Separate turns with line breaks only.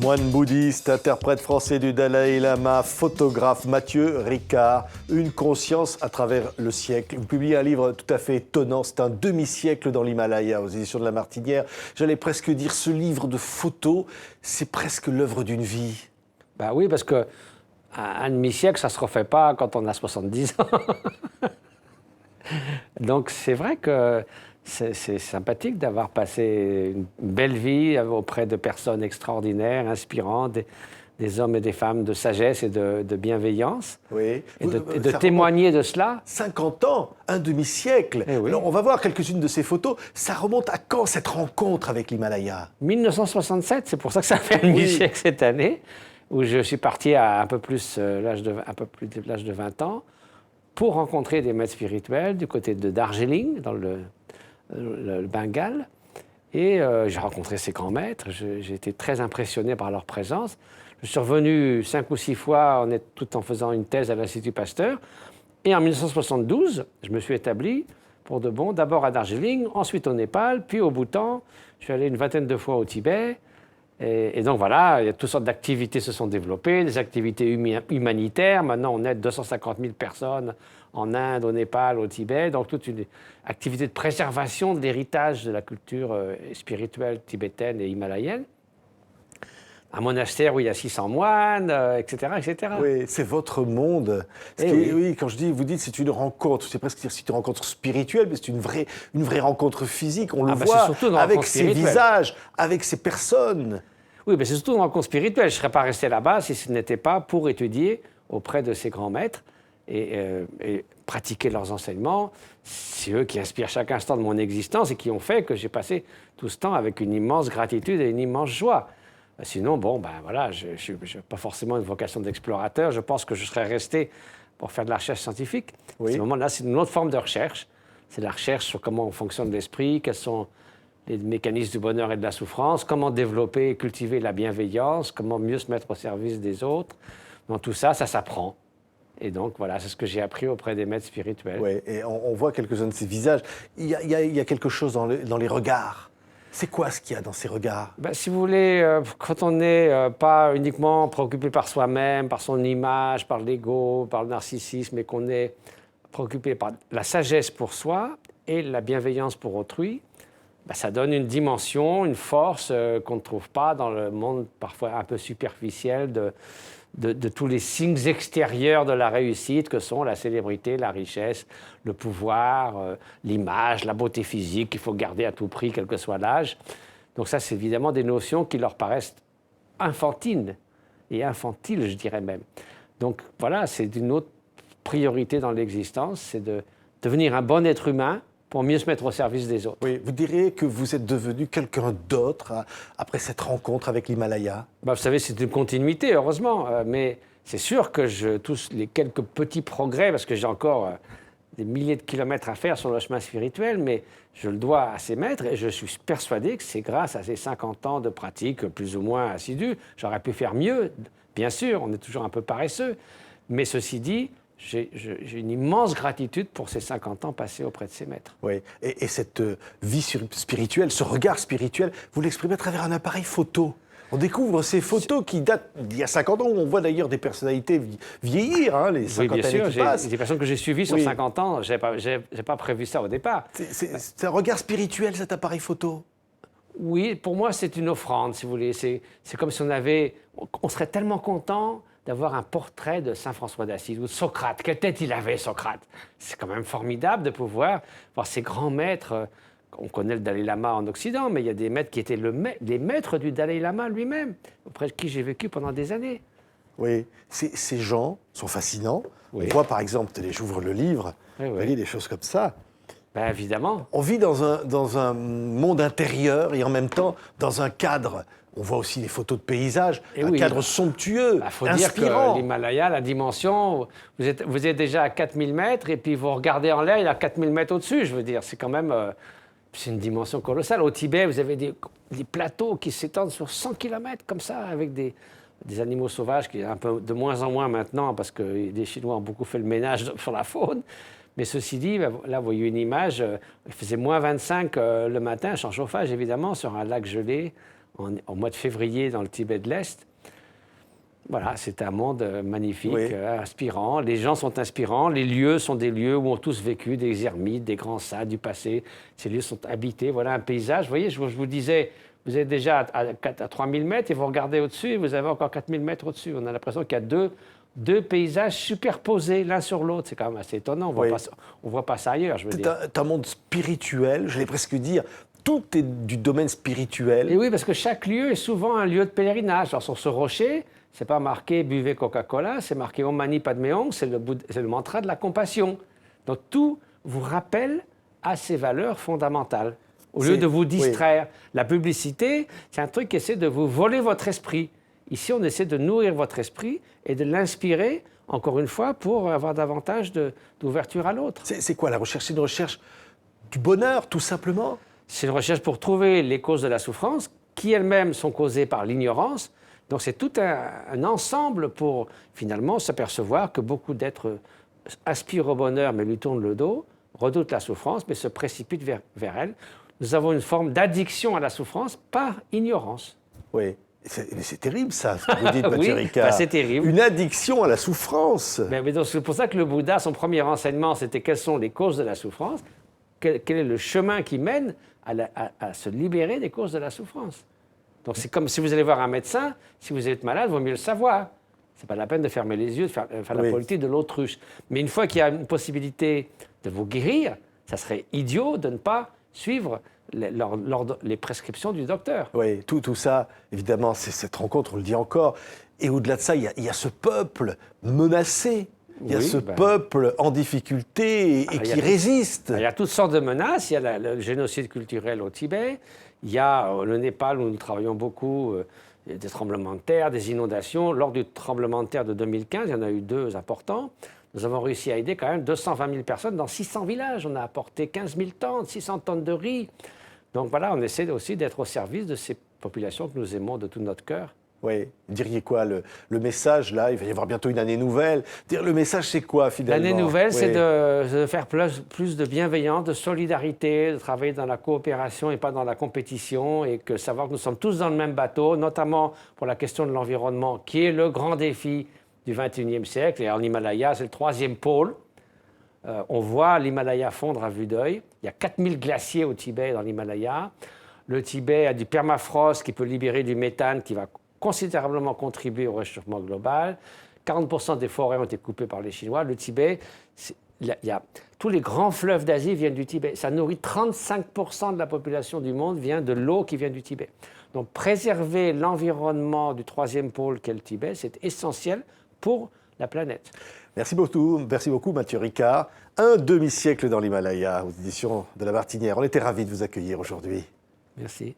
Moine bouddhiste, interprète français du Dalai Lama, photographe Mathieu Ricard, Une conscience à travers le siècle. Vous publiez un livre tout à fait étonnant, c'est un demi-siècle dans l'Himalaya aux éditions de La Martinière. J'allais presque dire, ce livre de photos, c'est presque l'œuvre d'une vie.
Ben oui, parce que un demi-siècle, ça ne se refait pas quand on a 70 ans. Donc c'est vrai que c'est sympathique d'avoir passé une belle vie auprès de personnes extraordinaires, inspirantes, des hommes et des femmes de sagesse et de bienveillance.
Oui.
Et de témoigner de cela.
50 ans, un demi-siècle.
Eh oui.
Alors on va voir quelques-unes de ces photos. Ça remonte à quand cette rencontre avec l'Himalaya?
1967, c'est pour ça que ça fait un demi-siècle cette année, où je suis parti à un peu plus de l'âge de 20 ans pour rencontrer des maîtres spirituels du côté de Darjeeling, dans le Bengale. Et j'ai rencontré ces grands maîtres. J'ai été très impressionné par leur présence. Je suis revenu 5 ou 6 fois tout en faisant une thèse à l'Institut Pasteur. Et en 1972, je me suis établi pour de bon, d'abord à Darjeeling, ensuite au Népal, puis au Bhoutan. Je suis allé une vingtaine de fois au Tibet. Et donc voilà, il y a toutes sortes d'activités se sont développées, des activités humanitaires. Maintenant, on aide 250 000 personnes en Inde, au Népal, au Tibet. Donc toute une activité de préservation de l'héritage de la culture spirituelle tibétaine et himalayenne. Un monastère où il y a 600 moines, etc., etc.
Oui, c'est votre monde. Oui, quand je dis, vous dites c'est une rencontre, c'est presque dire c'est une rencontre spirituelle, mais c'est une vraie rencontre physique. On le voit avec ses visages, avec ses personnes.
Oui, mais c'est surtout une rencontre spirituelle. Je ne serais pas resté là-bas si ce n'était pas pour étudier auprès de ces grands maîtres et pratiquer leurs enseignements. C'est eux qui inspirent chaque instant de mon existence et qui ont fait que j'ai passé tout ce temps avec une immense gratitude et une immense joie. Sinon, voilà, je n'ai pas forcément une vocation d'explorateur. Je pense que je serais resté pour faire de la recherche scientifique.
Oui.
À ce moment-là, c'est une autre forme de recherche. C'est la recherche sur comment fonctionne l'esprit, quels sont les mécanismes du bonheur et de la souffrance, comment développer et cultiver la bienveillance, comment mieux se mettre au service des autres. Donc tout ça, ça s'apprend. Et donc voilà, c'est ce que j'ai appris auprès des maîtres spirituels.
Oui, et on voit quelques-uns de ces visages. Il y a quelque chose dans les regards. C'est quoi ce qu'il y a dans ces regards?
Si vous voulez, quand on n'est pas uniquement préoccupé par soi-même, par son image, par l'ego, par le narcissisme, et qu'on est préoccupé par la sagesse pour soi et la bienveillance pour autrui, ça donne une dimension, une force qu'on ne trouve pas dans le monde parfois un peu superficiel de tous les signes extérieurs de la réussite que sont la célébrité, la richesse, le pouvoir, l'image, la beauté physique qu'il faut garder à tout prix, quel que soit l'âge. Donc ça, c'est évidemment des notions qui leur paraissent enfantines, et infantiles, je dirais même. Donc voilà, c'est une autre priorité dans l'existence, c'est de devenir un bon être humain pour mieux se mettre au service des autres.
Oui, vous diriez que vous êtes devenu quelqu'un d'autre après cette rencontre avec l'Himalaya?
Vous savez, c'est une continuité, heureusement, mais c'est sûr que tous les quelques petits progrès, parce que j'ai encore des milliers de kilomètres à faire sur le chemin spirituel, mais je le dois à ces maîtres et je suis persuadé que c'est grâce à ces 50 ans de pratique plus ou moins assidue. J'aurais pu faire mieux, bien sûr, on est toujours un peu paresseux, mais ceci dit, j'ai une immense gratitude pour ces 50 ans passés auprès de ces maîtres.
Oui, et cette vie spirituelle, ce regard spirituel, vous l'exprimez à travers un appareil photo. On découvre ces photos qui datent d'il y a 50 ans, où on voit d'ailleurs des personnalités vieillir, les 50
années
qui passent.
Des personnes que j'ai suivies sur 50 ans, je n'ai pas prévu ça au départ.
C'est un regard spirituel, cet appareil photo?
Oui, pour moi, c'est une offrande, si vous voulez. C'est comme si on serait tellement content d'avoir un portrait de Saint François d'Assise ou de Socrate. Quelle tête il avait, Socrate? C'est quand même formidable de pouvoir voir ces grands maîtres. On connaît le Dalai Lama en Occident, mais il y a des maîtres qui étaient les maîtres du Dalai Lama lui-même, auprès de qui j'ai vécu pendant des années.
Oui, ces gens sont fascinants.
Oui.
On voit par exemple, j'ouvre le livre, vous voyez des choses comme ça.
Évidemment.
On vit dans un monde intérieur et en même temps dans un cadre. On voit aussi des photos de paysages, cadre somptueux,
faut
inspirant.
Dire que l'Himalaya, la dimension, vous êtes déjà à 4000 mètres et puis vous regardez en l'air, il y a 4000 mètres au-dessus, je veux dire. C'est quand même c'est une dimension colossale. Au Tibet, vous avez des plateaux qui s'étendent sur 100 km comme ça, avec des animaux sauvages, qui est un peu de moins en moins maintenant, parce que les Chinois ont beaucoup fait le ménage sur la faune. Mais ceci dit, là, vous voyez une image, il faisait moins 25 le matin, sans chauffage, évidemment, sur un lac gelé, au mois de février dans le Tibet de l'Est. Voilà, c'est un monde magnifique,
Oui.
inspirant. Les gens sont inspirants. Les lieux sont des lieux où ont tous vécu, des ermites, des grands saints du passé. Ces lieux sont habités. Voilà un paysage. Vous voyez, je vous disais, vous êtes déjà à 3000 mètres et vous regardez au-dessus et vous avez encore 4000 mètres au-dessus. On a l'impression qu'il y a deux paysages superposés l'un sur l'autre. C'est quand même assez étonnant. On ne voit pas ça ailleurs, je veux dire.
C'est un monde spirituel, j'allais presque dire. Tout est du domaine spirituel.
Et oui, parce que chaque lieu est souvent un lieu de pèlerinage. Alors, sur ce rocher, c'est pas marqué buvez Coca-Cola, c'est marqué Om Mani Padme Hum, c'est le mantra de la compassion. Donc tout vous rappelle à ces valeurs fondamentales. Au lieu de vous distraire. Oui. La publicité, c'est un truc qui essaie de vous voler votre esprit. Ici, on essaie de nourrir votre esprit et de l'inspirer, encore une fois, pour avoir davantage d'ouverture à l'autre.
C'est quoi la recherche? C'est une recherche du bonheur, tout simplement?
C'est une recherche pour trouver les causes de la souffrance, qui elles-mêmes sont causées par l'ignorance. Donc c'est tout un ensemble pour finalement s'apercevoir que beaucoup d'êtres aspirent au bonheur mais lui tournent le dos, redoutent la souffrance mais se précipitent vers elle. Nous avons une forme d'addiction à la souffrance par ignorance.
Oui, c'est terrible ça, ce que vous dites, Mathieu
Oui,
Ricard.
c'est terrible.
Une addiction à la souffrance.
Mais donc, c'est pour ça que le Bouddha, son premier enseignement, c'était quelles sont les causes de la souffrance, quel est le chemin qui mène à se libérer des causes de la souffrance. Donc c'est comme si vous allez voir un médecin, si vous êtes malade, il vaut mieux le savoir. Ce n'est pas la peine de fermer les yeux, de faire la politique de l'autruche. Mais une fois qu'il y a une possibilité de vous guérir, ça serait idiot de ne pas suivre les prescriptions du docteur.
Oui, tout ça, évidemment, c'est cette rencontre, on le dit encore. Et au-delà de ça, il y a ce peuple menacé. Il y a ce peuple en difficulté et qui résiste.
Il y a toutes sortes de menaces. Il y a le génocide culturel au Tibet. Il y a le Népal, où nous travaillons beaucoup, des tremblements de terre, des inondations. Lors du tremblement de terre de 2015, il y en a eu 2 importants. Nous avons réussi à aider quand même 220 000 personnes dans 600 villages. On a apporté 15 000 tonnes, 600 tonnes de riz. Donc voilà, on essaie aussi d'être au service de ces populations que nous aimons de tout notre cœur.
Oui, vous diriez quoi le message, là, il va y avoir bientôt une année nouvelle. Le message, c'est quoi, finalement?
L'année nouvelle, c'est de faire plus de bienveillance, de solidarité, de travailler dans la coopération et pas dans la compétition, et savoir que nous sommes tous dans le même bateau, notamment pour la question de l'environnement, qui est le grand défi du XXIe siècle. Et en Himalaya, c'est le 3e pôle. On voit l'Himalaya fondre à vue d'œil. Il y a 4000 glaciers au Tibet, dans l'Himalaya. Le Tibet a du permafrost qui peut libérer du méthane qui va considérablement contribué au réchauffement global. 40% des forêts ont été coupées par les Chinois. Le Tibet, tous les grands fleuves d'Asie viennent du Tibet. Ça nourrit 35% de la population du monde vient de l'eau qui vient du Tibet. Donc préserver l'environnement du 3e pôle qu'est le Tibet, c'est essentiel pour la planète.
Merci beaucoup Mathieu Ricard. Un demi-siècle dans l'Himalaya, aux éditions de La Martinière. On était ravis de vous accueillir aujourd'hui.
Merci.